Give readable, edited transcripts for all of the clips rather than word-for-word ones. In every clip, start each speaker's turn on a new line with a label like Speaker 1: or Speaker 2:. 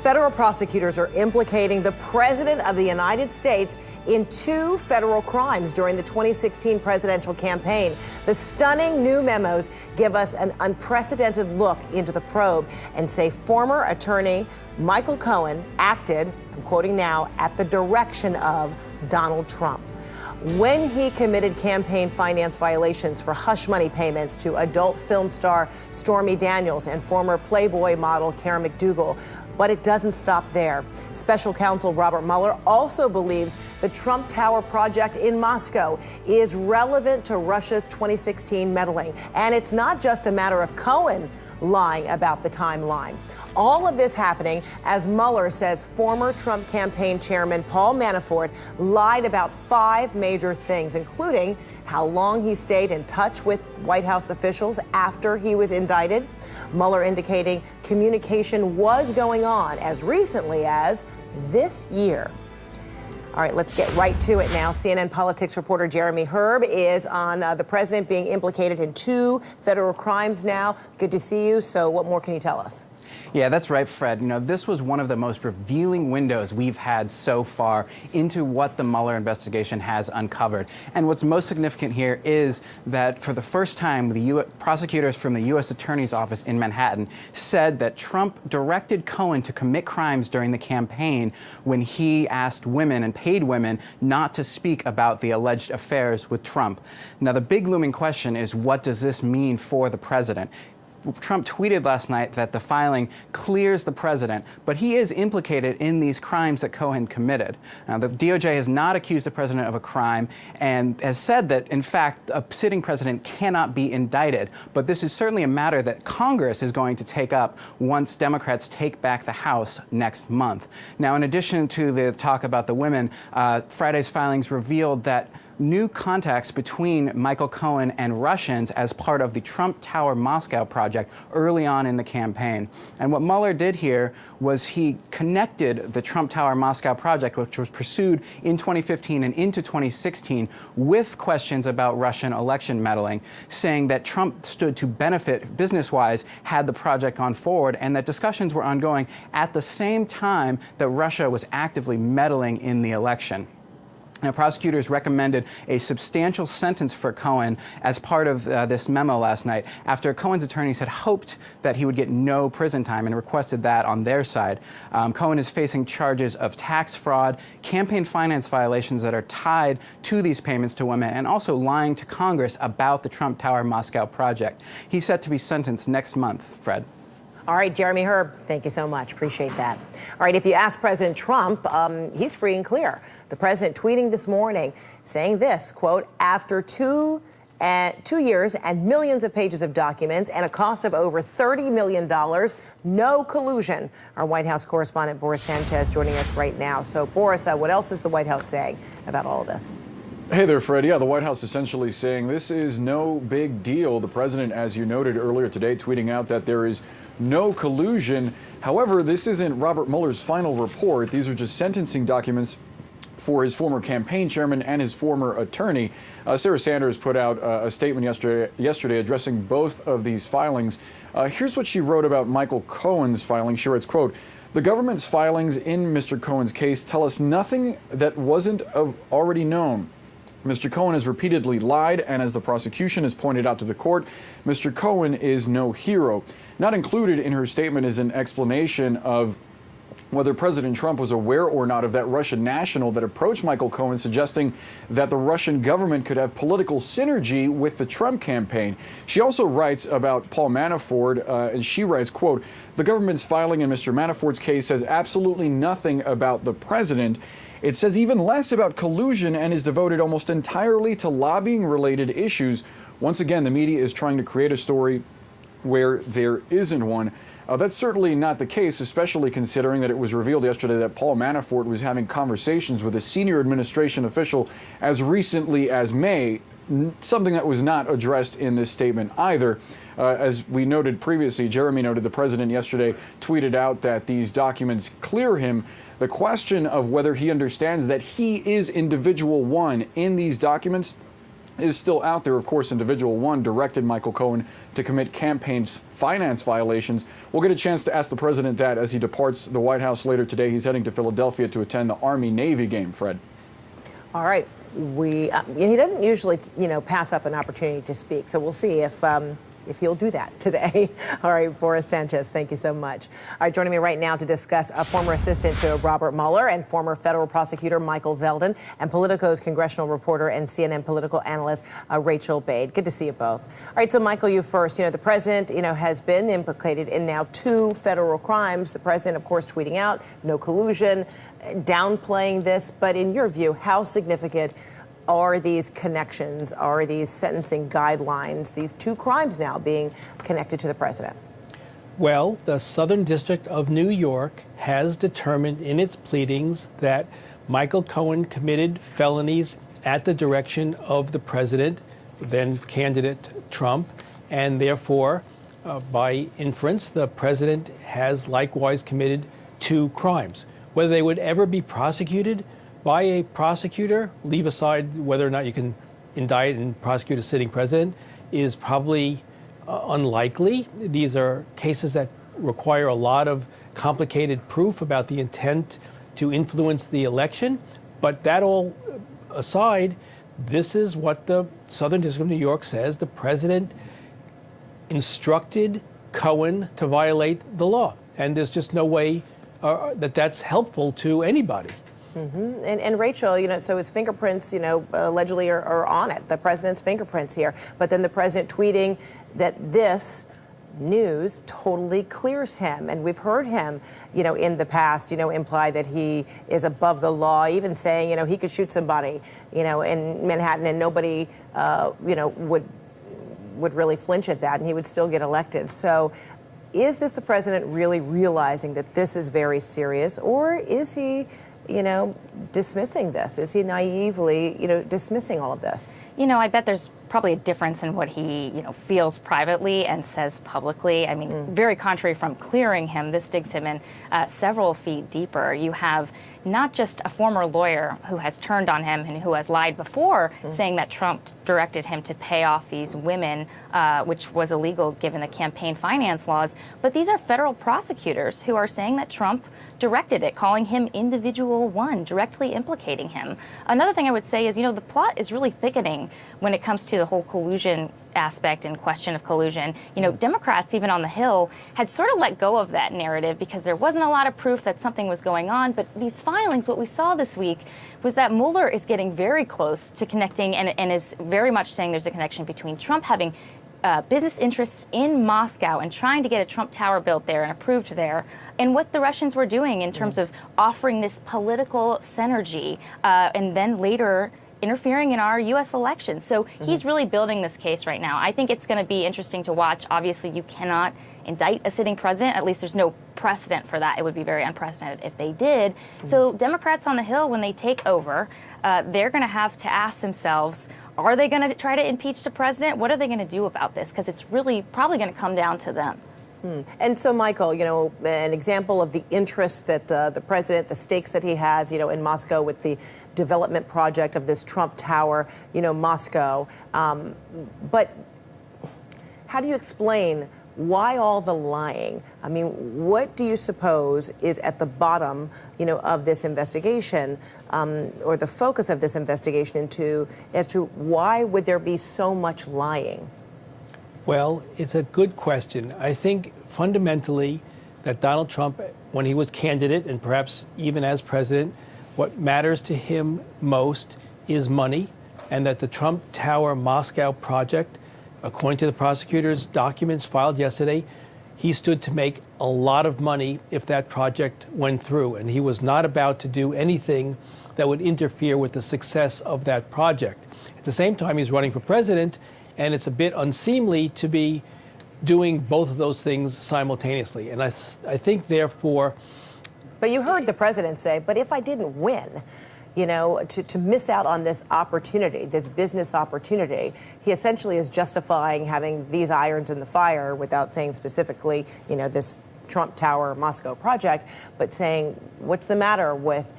Speaker 1: Federal prosecutors are implicating the President of the United States in 2 federal crimes during the 2016 presidential campaign. The stunning new memos give us an unprecedented look into the probe and say former attorney Michael Cohen acted, I'm quoting now, at the direction of Donald Trump when he committed campaign finance violations for hush money payments to adult film star Stormy Daniels and former Playboy model Karen McDougal. But it doesn't stop there. Special counsel Robert Mueller also believes the Trump Tower project in Moscow is relevant to Russia's 2016 meddling. And it's not just a matter of Cohen lying about the timeline. All of this happening as Mueller says former Trump campaign chairman Paul Manafort lied about 5 major things, including how long he stayed in touch with White House officials after he was indicted. Mueller indicating communication was going on as recently as this year. All right, let's get right to it now. CNN politics reporter Jeremy Herb is on the president being implicated in 2 federal crimes now. Good to see you. So what more can you tell us?
Speaker 2: Yeah, that's right, Fred. You know, this was one of the most revealing windows we've had so far into what the Mueller investigation has uncovered. And what's most significant here is that for the first time, the prosecutors from the U.S. Attorney's Office in Manhattan said that Trump directed Cohen to commit crimes during the campaign when he asked women and paid women not to speak about the alleged affairs with Trump. Now, the big looming question is, what does this mean for the president? Trump tweeted last night that the filing clears the president, but he is implicated in these crimes that Cohen committed. Now, the DOJ has not accused the president of a crime and has said that, in fact, a sitting president cannot be indicted. But this is certainly a matter that Congress is going to take up once Democrats take back the House next month. Now, in addition to the talk about the women, Friday's filings revealed that new contacts between Michael Cohen and Russians as part of the Trump Tower Moscow project early on in the campaign. And what Mueller did here was he connected the Trump Tower Moscow project, which was pursued in 2015 and into 2016, with questions about Russian election meddling, saying that Trump stood to benefit business-wise had the project gone forward, and that discussions were ongoing at the same time that Russia was actively meddling in the election. Now, prosecutors recommended a substantial sentence for Cohen as part of this memo last night after Cohen's attorneys had hoped that he would get no prison time and requested that on their side. Cohen is facing charges of tax fraud, campaign finance violations that are tied to these payments to women, and also lying to Congress about the Trump Tower Moscow project. He's set to be sentenced next month, Fred.
Speaker 1: All right, Jeremy Herb, thank you so much. Appreciate that. All right, if you ask President Trump, he's free and clear. The president tweeting this morning saying this, quote, after 2 years and millions of pages of documents and a cost of over $30 million, no collusion. Our White House correspondent Boris Sanchez joining us right now. So, Boris, what else is the White House saying about all of this?
Speaker 3: Hey there, Fred. Yeah, the White House essentially saying this is no big deal. The president, as you noted earlier today, tweeting out that there is no collusion. However, this isn't Robert Mueller's final report. These are just sentencing documents for his former campaign chairman and his former attorney. Sarah Sanders put out a statement yesterday addressing both of these filings. Here's what she wrote about Michael Cohen's filing. She writes, quote, "The government's filings in Mr. Cohen's case tell us nothing that wasn't already known. Mr. Cohen has repeatedly lied, and as the prosecution has pointed out to the court, Mr. Cohen is no hero." Not included in her statement is an explanation of whether President Trump was aware or not of that Russian national that approached Michael Cohen, suggesting that the Russian government could have political synergy with the Trump campaign. She also writes about Paul Manafort, and she writes, quote, "The government's filing in Mr. Manafort's case says absolutely nothing about the president. It says even less about collusion and is devoted almost entirely to lobbying-related issues." Once again, the media is trying to create a story where there isn't one. That's certainly not the case, especially considering that it was revealed yesterday that Paul Manafort was having conversations with a senior administration official as recently as May, something that was not addressed in this statement either. As we noted previously, Jeremy noted, the president yesterday tweeted out that these documents clear him. The question of whether he understands that he is individual one in these documents is still out there. Of course, Individual 1 directed Michael Cohen to commit campaign finance violations. We'll get a chance to ask the president that as he departs the White House later today. He's heading to Philadelphia to attend the Army-Navy game, Fred.
Speaker 1: All right. He doesn't usually, pass up an opportunity to speak. So we'll see if he'll do that today. All right, Boris Sanchez, thank you so much. All right, joining me right now to discuss a former assistant to Robert Mueller and former federal prosecutor Michael Zeldin, and Politico's congressional reporter and CNN political analyst Rachel Bade. Good to see you both. All right, so Michael, you first. The president, has been implicated in now 2 federal crimes. The president, of course, tweeting out no collusion, downplaying this. But in your view, how significant are these connections, are these sentencing guidelines, these 2 crimes now being connected to the president?
Speaker 4: Well, the Southern District of New York has determined in its pleadings that Michael Cohen committed felonies at the direction of the president, then candidate Trump, and therefore, by inference, the president has likewise committed 2 crimes. Whether they would ever be prosecuted by a prosecutor, leave aside whether or not you can indict and prosecute a sitting president, is probably unlikely. These are cases that require a lot of complicated proof about the intent to influence the election. But that all aside, this is what the Southern District of New York says. The president instructed Cohen to violate the law. And there's just no way that that's helpful to anybody.
Speaker 1: Mm-hmm. And Rachel, so his fingerprints, allegedly are on it, the president's fingerprints here. But then the president tweeting that this news totally clears him. And we've heard him, in the past, imply that he is above the law, even saying, he could shoot somebody, in Manhattan and nobody, would really flinch at that and he would still get elected. So is this the president really realizing that this is very serious, or is he dismissing this? Is he naively, dismissing all of this?
Speaker 5: I bet there's probably a difference in what he, feels privately and says publicly. I mean, very contrary from clearing him, this digs him in several feet deeper. You have not just a former lawyer who has turned on him and who has lied before, saying that Trump directed him to pay off these women, which was illegal given the campaign finance laws, but these are federal prosecutors who are saying that Trump directed it, calling him Individual 1, directly implicating him. Another thing I would say is, the plot is really thickening when it comes to the whole collusion aspect and question of collusion. Democrats, even on the Hill, had sort of let go of that narrative because there wasn't a lot of proof that something was going on. But these filings, what we saw this week was that Mueller is getting very close to connecting and is very much saying there's a connection between Trump having business interests in Moscow and trying to get a Trump Tower built there and approved there, and what the Russians were doing in terms of offering this political synergy and then later interfering in our U.S. elections. So he's really building this case right now. I think it's going to be interesting to watch. Obviously, you cannot indict a sitting president. At least there's no precedent for that. It would be very unprecedented if they did. So Democrats on the Hill, when they take over, they're going to have to ask themselves, are they going to try to impeach the president? What are they going to do about this? Because it's really probably going to come down to them.
Speaker 1: And so, Michael, an example of the interest that the president, the stakes that he has, in Moscow with the development project of this Trump Tower, Moscow. But how do you explain why all the lying? I mean, what do you suppose is at the bottom, of this investigation, or the focus of this investigation as to why would there be so much lying?
Speaker 4: Well, it's a good question. I think fundamentally that Donald Trump, when he was candidate and perhaps even as president, what matters to him most is money, and that the Trump Tower Moscow project, according to the prosecutor's documents filed yesterday, he stood to make a lot of money if that project went through, and he was not about to do anything that would interfere with the success of that project. At the same time, he's running for president, and it's a bit unseemly to be doing both of those things simultaneously. And I think, therefore...
Speaker 1: But you heard the president say, but if I didn't win, to miss out on this opportunity, this business opportunity, he essentially is justifying having these irons in the fire without saying specifically, this Trump Tower Moscow project, but saying, what's the matter with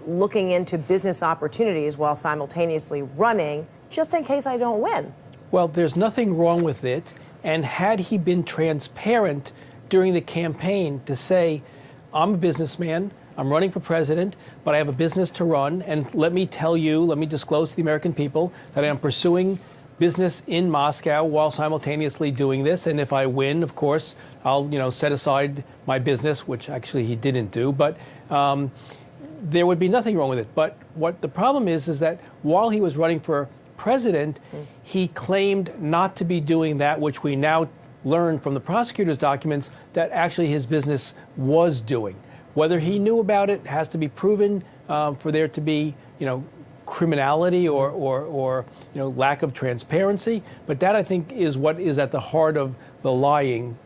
Speaker 1: looking into business opportunities while simultaneously running just in case I don't win.
Speaker 4: Well, there's nothing wrong with it. And had he been transparent during the campaign to say, I'm a businessman, I'm running for president, but I have a business to run, and let me disclose to the American people that I am pursuing business in Moscow while simultaneously doing this, and if I win, of course, I'll set aside my business, which actually he didn't do, but there would be nothing wrong with it. But what the problem is that while he was running for president, he claimed not to be doing that, which we now learn from the prosecutor's documents that actually his business was doing. Whether he knew about it has to be proven for there to be, criminality or lack of transparency. But that, I think, is what is at the heart of the lying.